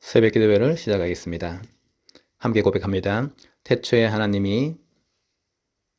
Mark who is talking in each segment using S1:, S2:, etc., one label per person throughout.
S1: 새벽 기도회를 시작하겠습니다. 함께 고백합니다. 태초에 하나님이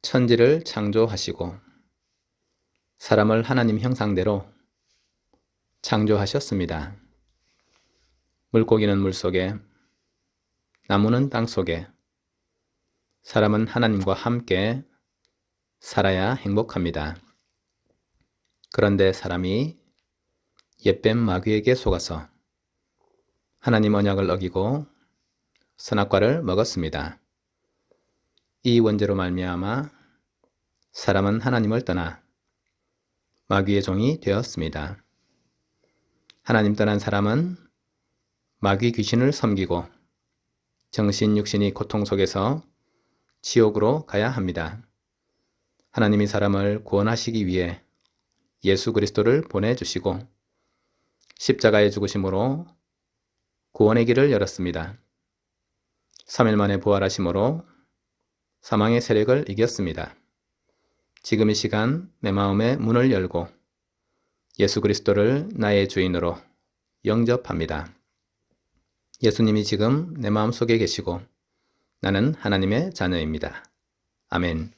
S1: 천지를 창조하시고 사람을 하나님 형상대로 창조하셨습니다. 물고기는 물속에, 나무는 땅속에, 사람은 하나님과 함께 살아야 행복합니다. 그런데 사람이 옛뱀 마귀에게 속아서 하나님 언약을 어기고 선악과를 먹었습니다. 이 원죄로 말미암아 사람은 하나님을 떠나 마귀의 종이 되었습니다. 하나님 떠난 사람은 마귀 귀신을 섬기고 정신 육신이 고통 속에서 지옥으로 가야 합니다. 하나님이 사람을 구원하시기 위해 예수 그리스도를 보내주시고 십자가의 죽으심으로 구원의 길을 열었습니다. 3일 만에 부활하심으로 사망의 세력을 이겼습니다. 지금 이 시간 내 마음의 문을 열고 예수 그리스도를 나의 주인으로 영접합니다. 예수님이 지금 내 마음속에 계시고 나는 하나님의 자녀입니다. 아멘.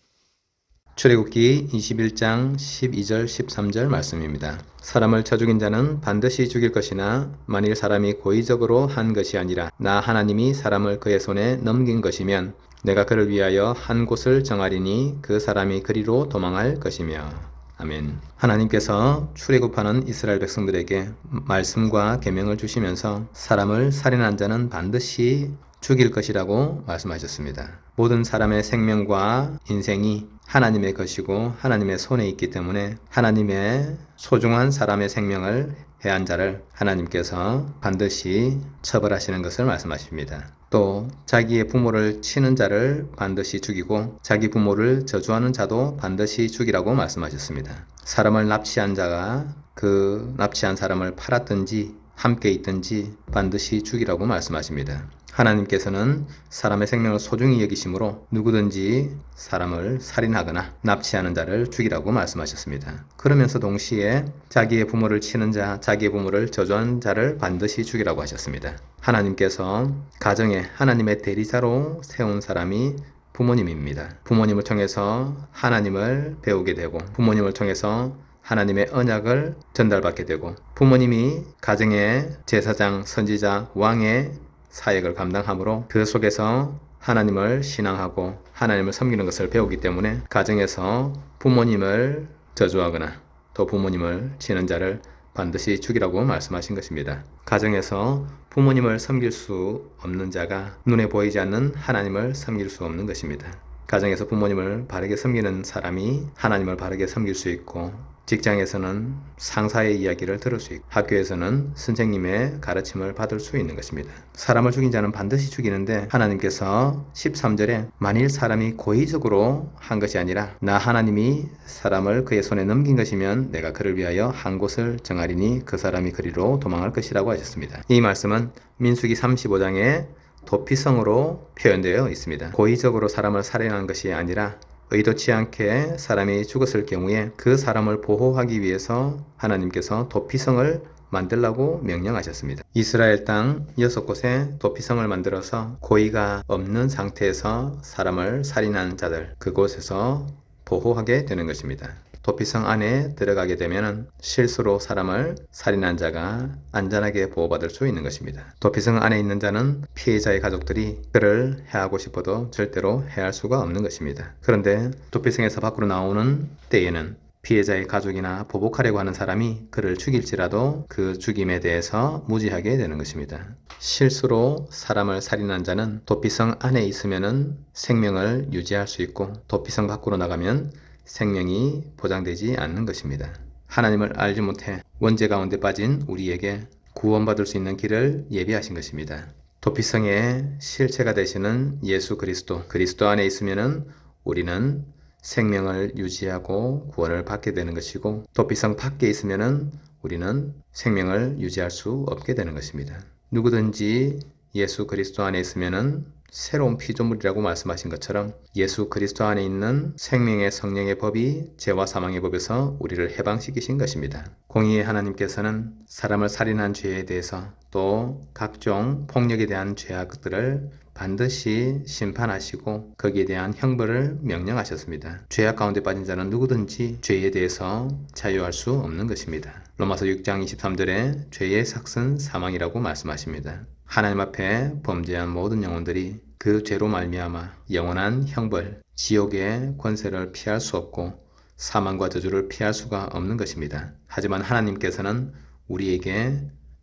S1: 출애굽기 21장 12절 13절 말씀입니다. 사람을 쳐 죽인 자는 반드시 죽일 것이나 만일 사람이 고의적으로 한 것이 아니라 나 하나님이 사람을 그의 손에 넘긴 것이면 내가 그를 위하여 한 곳을 정하리니 그 사람이 그리로 도망할 것이며. 아멘. 하나님께서 출애굽하는 이스라엘 백성들에게 말씀과 계명을 주시면서 사람을 살인한 자는 반드시 죽일 것이라고 말씀하셨습니다. 모든 사람의 생명과 인생이 하나님의 것이고 하나님의 손에 있기 때문에 하나님의 소중한 사람의 생명을 해한 자를 하나님께서 반드시 처벌하시는 것을 말씀하십니다. 또 자기의 부모를 치는 자를 반드시 죽이고 자기 부모를 저주하는 자도 반드시 죽이라고 말씀하셨습니다. 사람을 납치한 자가 그 납치한 사람을 팔았든지 함께 있든지 반드시 죽이라고 말씀하십니다. 하나님께서는 사람의 생명을 소중히 여기심으로 누구든지 사람을 살인하거나 납치하는 자를 죽이라고 말씀하셨습니다. 그러면서 동시에 자기의 부모를 치는 자, 자기의 부모를 저주하는 자를 반드시 죽이라고 하셨습니다. 하나님께서 가정에 하나님의 대리자로 세운 사람이 부모님입니다. 부모님을 통해서 하나님을 배우게 되고 부모님을 통해서 하나님의 언약을 전달받게 되고 부모님이 가정의 제사장, 선지자, 왕의 사역을 감당하므로 그 속에서 하나님을 신앙하고 하나님을 섬기는 것을 배우기 때문에 가정에서 부모님을 저주하거나 또 부모님을 치는 자를 반드시 죽이라고 말씀하신 것입니다. 가정에서 부모님을 섬길 수 없는 자가 눈에 보이지 않는 하나님을 섬길 수 없는 것입니다. 가정에서 부모님을 바르게 섬기는 사람이 하나님을 바르게 섬길 수 있고 직장에서는 상사의 이야기를 들을 수 있고 학교에서는 선생님의 가르침을 받을 수 있는 것입니다. 사람을 죽인 자는 반드시 죽이는데 하나님께서 13절에 만일 사람이 고의적으로 한 것이 아니라 나 하나님이 사람을 그의 손에 넘긴 것이면 내가 그를 위하여 한 곳을 정하리니 그 사람이 그리로 도망할 것이라고 하셨습니다. 이 말씀은 민수기 35장에 도피성으로 표현되어 있습니다. 고의적으로 사람을 살인한 것이 아니라 의도치 않게 사람이 죽었을 경우에 그 사람을 보호하기 위해서 하나님께서 도피성을 만들라고 명령하셨습니다. 이스라엘 땅 6곳에 도피성을 만들어서 고의가 없는 상태에서 사람을 살인한 자들 그곳에서 보호하게 되는 것입니다. 도피성 안에 들어가게 되면 실수로 사람을 살인한 자가 안전하게 보호받을 수 있는 것입니다. 도피성 안에 있는 자는 피해자의 가족들이 그를 해하고 싶어도 절대로 해할 수가 없는 것입니다. 그런데 도피성에서 밖으로 나오는 때에는 피해자의 가족이나 보복하려고 하는 사람이 그를 죽일지라도 그 죽임에 대해서 무지하게 되는 것입니다. 실수로 사람을 살인한 자는 도피성 안에 있으면 생명을 유지할 수 있고 도피성 밖으로 나가면 생명이 보장되지 않는 것입니다. 하나님을 알지 못해 원죄 가운데 빠진 우리에게 구원받을 수 있는 길을 예비하신 것입니다. 도피성의 실체가 되시는 예수 그리스도 안에 있으면 우리는 생명을 유지하고 구원을 받게 되는 것이고 도피성 밖에 있으면 우리는 생명을 유지할 수 없게 되는 것입니다. 누구든지 예수 그리스도 안에 있으면 새로운 피조물이라고 말씀하신 것처럼 예수 그리스도 안에 있는 생명의 성령의 법이 죄와 사망의 법에서 우리를 해방시키신 것입니다. 공의의 하나님께서는 사람을 살인한 죄에 대해서 또 각종 폭력에 대한 죄악들을 반드시 심판하시고 거기에 대한 형벌을 명령하셨습니다. 죄악 가운데 빠진 자는 누구든지 죄에 대해서 자유할 수 없는 것입니다. 로마서 6장 23절에 죄의 삭은 사망이라고 말씀하십니다. 하나님 앞에 범죄한 모든 영혼들이 그 죄로 말미암아 영원한 형벌, 지옥의 권세를 피할 수 없고 사망과 저주를 피할 수가 없는 것입니다. 하지만 하나님께서는 우리에게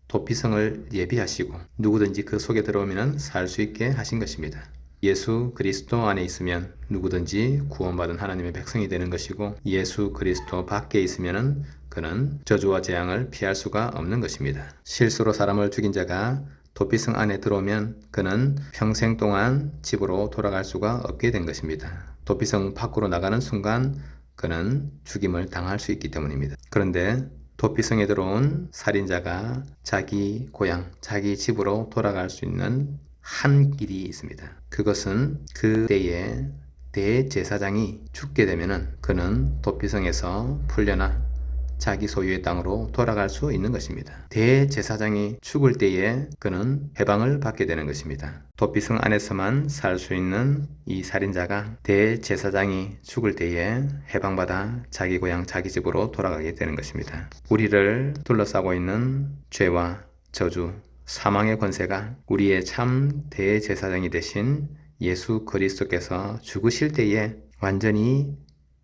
S1: 도피성을 예비하시고 누구든지 그 속에 들어오면 살 수 있게 하신 것입니다. 예수 그리스도 안에 있으면 누구든지 구원받은 하나님의 백성이 되는 것이고 예수 그리스도 밖에 있으면 그는 저주와 재앙을 피할 수가 없는 것입니다. 실수로 사람을 죽인 자가 도피성 안에 들어오면 그는 평생 동안 집으로 돌아갈 수가 없게 된 것입니다. 도피성 밖으로 나가는 순간 그는 죽임을 당할 수 있기 때문입니다. 그런데 도피성에 들어온 살인자가 자기 고향, 자기 집으로 돌아갈 수 있는 한 길이 있습니다. 그것은 그 때에 대제사장이 죽게 되면은 그는 도피성에서 풀려나 자기 소유의 땅으로 돌아갈 수 있는 것입니다. 대제사장이 죽을 때에 그는 해방을 받게 되는 것입니다. 도피성 안에서만 살 수 있는 이 살인자가 대제사장이 죽을 때에 해방받아 자기 고향 자기 집으로 돌아가게 되는 것입니다. 우리를 둘러싸고 있는 죄와 저주, 사망의 권세가 우리의 참 대제사장이 되신 예수 그리스도께서 죽으실 때에 완전히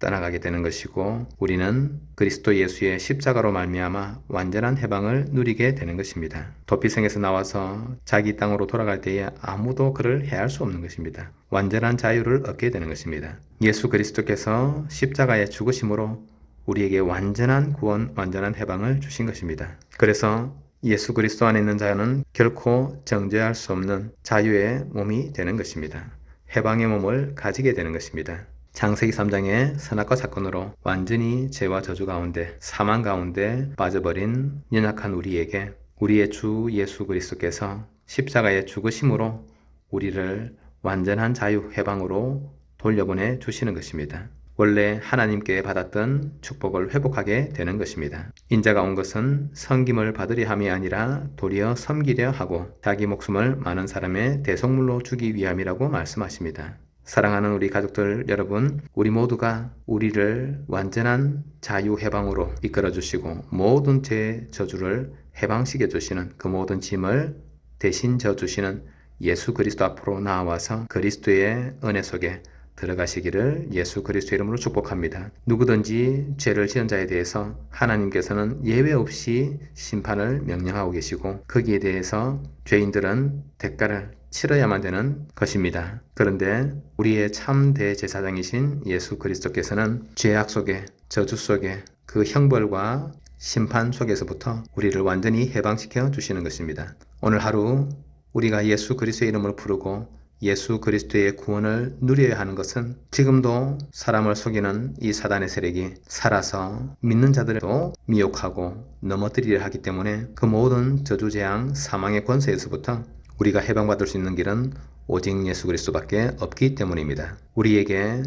S1: 떠나가게 되는 것이고 우리는 그리스도 예수의 십자가로 말미암아 완전한 해방을 누리게 되는 것입니다. 도피성에서 나와서 자기 땅으로 돌아갈 때에 아무도 그를 해할 수 없는 것입니다. 완전한 자유를 얻게 되는 것입니다. 예수 그리스도께서 십자가에 죽으심으로 우리에게 완전한 구원, 완전한 해방을 주신 것입니다. 그래서 예수 그리스도 안에 있는 자는 결코 정죄할 수 없는 자유의 몸이 되는 것입니다. 해방의 몸을 가지게 되는 것입니다. 창세기 3장의 선악과 사건으로 완전히 죄와 저주 가운데 사망 가운데 빠져버린 연약한 우리에게 우리의 주 예수 그리스도께서 십자가에 죽으심으로 우리를 완전한 자유 해방으로 돌려보내 주시는 것입니다. 원래 하나님께 받았던 축복을 회복하게 되는 것입니다. 인자가 온 것은 섬김을 받으려 함이 아니라 도리어 섬기려 하고 자기 목숨을 많은 사람의 대속물로 주기 위함이라고 말씀하십니다. 사랑하는 우리 가족들 여러분, 우리 모두가 우리를 완전한 자유 해방으로 이끌어 주시고 모든 죄 저주를 해방시켜 주시는 그 모든 짐을 대신 져 주시는 예수 그리스도 앞으로 나와서 그리스도의 은혜 속에 들어가시기를 예수 그리스도의 이름으로 축복합니다. 누구든지 죄를 지은 자에 대해서 하나님께서는 예외 없이 심판을 명령하고 계시고 거기에 대해서 죄인들은 대가를 치러야만 되는 것입니다. 그런데 우리의 참 대제사장이신 예수 그리스도께서는 죄악 속에 저주 속에 그 형벌과 심판 속에서부터 우리를 완전히 해방시켜 주시는 것입니다. 오늘 하루 우리가 예수 그리스도의 이름을 부르고 예수 그리스도의 구원을 누려야 하는 것은 지금도 사람을 속이는 이 사단의 세력이 살아서 믿는 자들도 미혹하고 넘어뜨리려 하기 때문에 그 모든 저주재앙 사망의 권세에서부터 우리가 해방받을 수 있는 길은 오직 예수 그리스도밖에 없기 때문입니다. 우리에게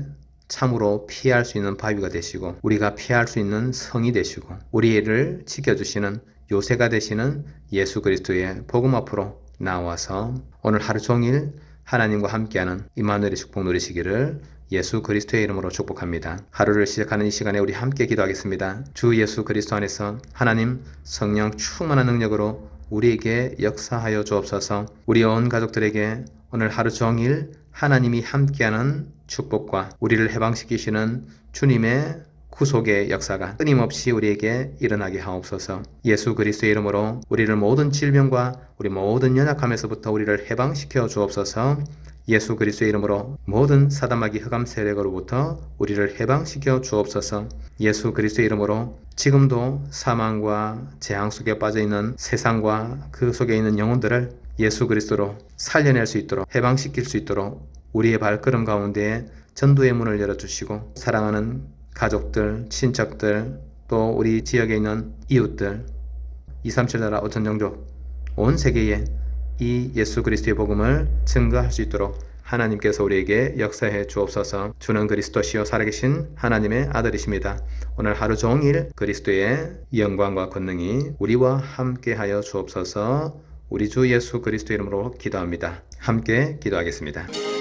S1: 참으로 피할 수 있는 바위가 되시고 우리가 피할 수 있는 성이 되시고 우리를 지켜주시는 요새가 되시는 예수 그리스도의 복음 앞으로 나와서 오늘 하루 종일 하나님과 함께하는 임마누엘의 축복 누리시기를 예수 그리스도의 이름으로 축복합니다. 하루를 시작하는 이 시간에 우리 함께 기도하겠습니다. 주 예수 그리스도 안에서 하나님 성령 충만한 능력으로 우리에게 역사하여 주옵소서. 우리 온 가족들에게 오늘 하루 종일 하나님이 함께하는 축복과 우리를 해방시키시는 주님의 구속의 역사가 끊임없이 우리에게 일어나게 하옵소서. 예수 그리스도의 이름으로 우리를 모든 질병과 우리 모든 연약함에서부터 우리를 해방시켜 주옵소서. 예수 그리스도의 이름으로 모든 사단마귀 흑암 세력으로부터 우리를 해방시켜 주옵소서. 예수 그리스도의 이름으로 지금도 사망과 재앙 속에 빠져있는 세상과 그 속에 있는 영혼들을 예수 그리스도로 살려낼 수 있도록 해방시킬 수 있도록 우리의 발걸음 가운데에 전도의 문을 열어주시고 사랑하는 가족들, 친척들, 또 우리 지역에 있는 이웃들, 237 나라 5천 종족 온 세계에 이 예수 그리스도의 복음을 증거할 수 있도록 하나님께서 우리에게 역사해 주옵소서. 주는 그리스도시요 살아계신 하나님의 아들이십니다. 오늘 하루 종일 그리스도의 영광과 권능이 우리와 함께하여 주옵소서. 우리 주 예수 그리스도 이름으로 기도합니다. 함께 기도하겠습니다.